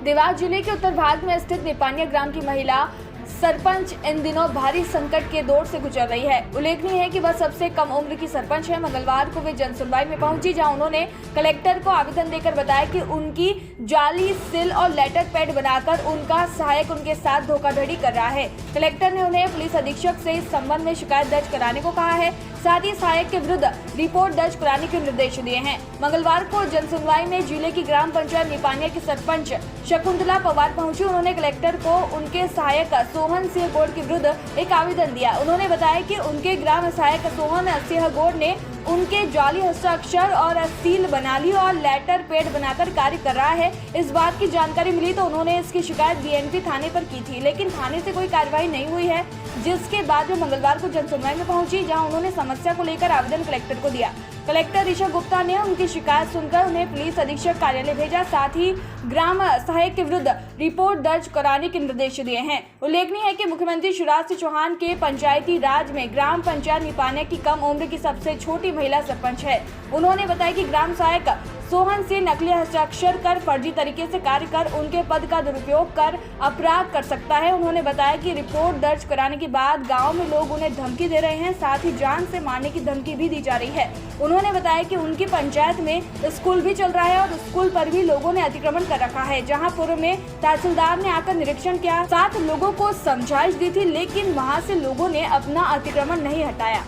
देवास जिले के उत्तर भाग में स्थित निपानिया ग्राम की महिला सरपंच इन दिनों भारी संकट के दौर से गुजर रही है। उल्लेखनीय है कि वह सबसे कम उम्र की सरपंच है। मंगलवार को वे जनसुनवाई में पहुंची, जहां उन्होंने कलेक्टर को आवेदन देकर बताया कि उनकी जाली सिल और लेटर पैड बनाकर उनका सहायक उनके साथ धोखाधड़ी कर रहा है। कलेक्टर ने उन्हें पुलिस अधीक्षक से इस संबंध में शिकायत दर्ज कराने को कहा है। साथ ही सहायक के विरुद्ध रिपोर्ट दर्ज कराने के निर्देश दिए हैं। मंगलवार को जनसुनवाई में जिले की ग्राम पंचायत निपानिया की सरपंच शकुंतला पवार पहुंची। उन्होंने कलेक्टर को उनके सहायक सोहन सिंह गौड़ के विरुद्ध एक आवेदन दिया। उन्होंने बताया कि उनके ग्राम सहायक सोहन सिंह गौड़ ने उनके जाली हस्ताक्षर और सील बना ली और लेटर पैड बनाकर कार्य कर रहा है। इस बात की जानकारी मिली तो उन्होंने इसकी शिकायत बीएनपी थाने पर की थी, लेकिन थाने से कोई कार्रवाई नहीं हुई है। जिसके बाद वे मंगलवार को जनसुनवाई में पहुंची, जहां उन्होंने समस्या को लेकर आवेदन कलेक्टर को दिया। कलेक्टर ऋषभ गुप्ता ने उनकी शिकायत सुनकर उन्हें पुलिस अधीक्षक कार्यालय भेजा। साथ ही ग्राम सहायक के विरुद्ध रिपोर्ट दर्ज कराने के निर्देश दिए हैं। उल्लेखनीय है कि मुख्यमंत्री शिवराज सिंह चौहान के पंचायती राज में ग्राम पंचायत निपानिया की कम उम्र की सबसे छोटी महिला सरपंच है। उन्होंने बताया कि ग्राम सहायक सोहन से नकली हस्ताक्षर कर फर्जी तरीके से कार्य कर उनके पद का दुरुपयोग कर अपराध कर सकता है। उन्होंने बताया कि रिपोर्ट दर्ज कराने के बाद गांव में लोग उन्हें धमकी दे रहे हैं, साथ ही जान से मारने की धमकी भी दी जा रही है। उन्होंने बताया कि उनकी पंचायत में स्कूल भी चल रहा है और स्कूल पर भी लोगों ने अतिक्रमण कर रखा है, जहां पूर्व में तहसीलदार ने आकर निरीक्षण किया, साथ लोगों को समझाइश दी थी, लेकिन वहां से लोगों ने अपना अतिक्रमण नहीं हटाया।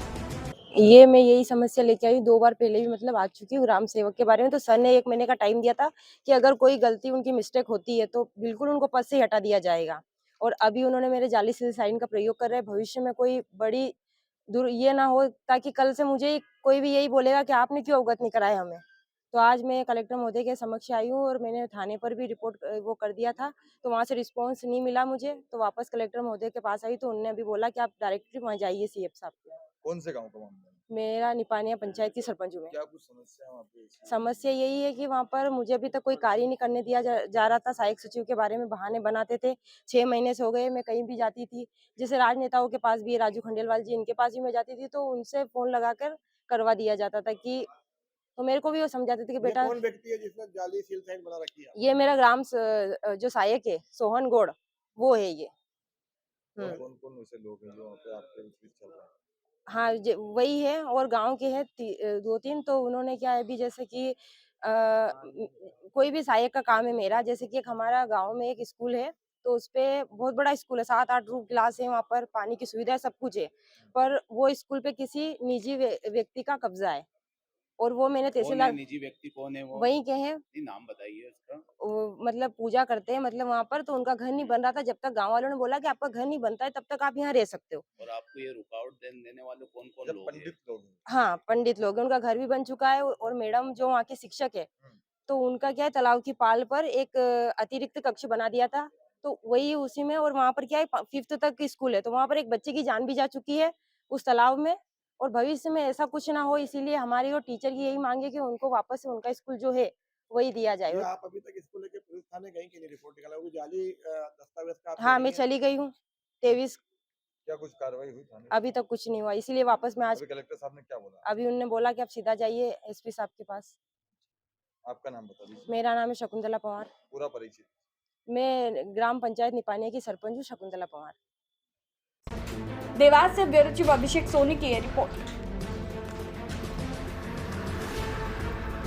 ये मैं यही समस्या लेके आई 2 बार पहले भी मतलब आ चुकी हूँ ग्राम सेवक के बारे में। तो सर ने 1 महीने का टाइम दिया था कि अगर कोई गलती उनकी मिस्टेक होती है तो बिल्कुल उनको पद से हटा दिया जाएगा। और अभी उन्होंने मेरे जाली सील साइन का प्रयोग कर रहे हैं। भविष्य में कोई बड़ी ये ना हो ताकि कल से मुझे कोई भी यही बोलेगा कि आपने क्यों अवगत नहीं कराया हमें। तो आज मैं कलेक्टर महोदय के समक्ष आई हूँ और मैंने थाने पर भी रिपोर्ट वो कर दिया था। तो वहाँ से रिस्पॉन्स नहीं मिला मुझे, तो वापस कलेक्टर महोदय के पास आई तो उन्होंने अभी बोला कि आप डायरेक्टली वहाँ जाइए सीएफ साहब के। कौन से गांव का मामला है? मेरा निपानिया पंचायत की सरपंच हूँ मैं। क्या कुछ समस्या वहाँ पे? समस्या यही है कि वहाँ पर मुझे अभी तक कोई कार्य नहीं करने दिया जा रहा था। सहायक सचिव के बारे में बहाने बनाते थे। 6 महीने से हो गए मैं कहीं भी जाती थी, जैसे राजनेताओं के पास भी, राजू खंडेलवाल जी, इनके पास भी मैं जाती थी तो उनसे फोन लगाकर करवा दिया जाता था कि तो मेरे को भी वो समझाते थे कि बेटा कौन व्यक्ति है जिसने जाली सील साइन बना रखी है? ये मेरा जो सहायक है सोहन गौड़, वो है ये। कौन कौन वैसे लोग हैं जो वहाँ पे आपके बीच चल रहा है? हाँ, वही है और गांव के हैं 2-3। तो उन्होंने क्या है अभी जैसे कि कोई भी सहायक का काम है मेरा, जैसे कि एक हमारा गांव में एक स्कूल है तो उसपे बहुत बड़ा स्कूल है, 7-8 रूम क्लास है, वहाँ पर पानी की सुविधा है, सब कुछ है। पर वो स्कूल पे किसी निजी व्यक्ति का कब्जा है और वो मैंने तहसीलदार निजी व्यक्ति कौन है वो? वही के हैं, नाम बताइए उसका। मतलब पूजा करते हैं मतलब वहाँ पर, तो उनका घर नहीं बन रहा था। जब तक गांव वालों ने बोला कि आपका घर नहीं बनता है तब तक आप यहाँ रह सकते हो। और आपको ये रुकावट देने वाले कौन कौन लोग हैं? पंडित लोग हैं। हाँ, पंडित लोग हैं, उनका घर भी बन चुका है और मैडम जो वहाँ की शिक्षक है, तो उनका क्या है तालाब की पाल पर एक अतिरिक्त कक्ष बना दिया था। तो वही उसी में, और वहाँ पर क्या है 5th तक की स्कूल है, तो वहाँ पर एक बच्चे की जान भी जा चुकी है उस तालाब में। और भविष्य में ऐसा कुछ ना हो, इसीलिए हमारी और टीचर की यही मांग है कि उनको वापस से उनका स्कूल जो है वही दिया जाए। आप अभी तक इसको लेके पुलिस थाने गई कि नहीं? रिपोर्ट निकाला वो जाली दस्तावेज का? हाँ, मैं चली गई हूँ 23। क्या कुछ कार्रवाई हुई थाने? अभी तक कुछ नहीं हुआ, इसीलिए वापस मैं आज। अभी कलेक्टर साहब ने क्या बोला? अभी उन्होंने बोला कि आप सीधा जाइए एसपी साहब के पास। आपका नाम बता दीजिए। मेरा नाम है शकुंतला पवार। पूरा परिचय। मैं ग्राम पंचायत निपानिया की सरपंच हूँ, शकुंतला पवार। देवास से ब्यूरो चीफ अभिषेक सोनी की रिपोर्ट।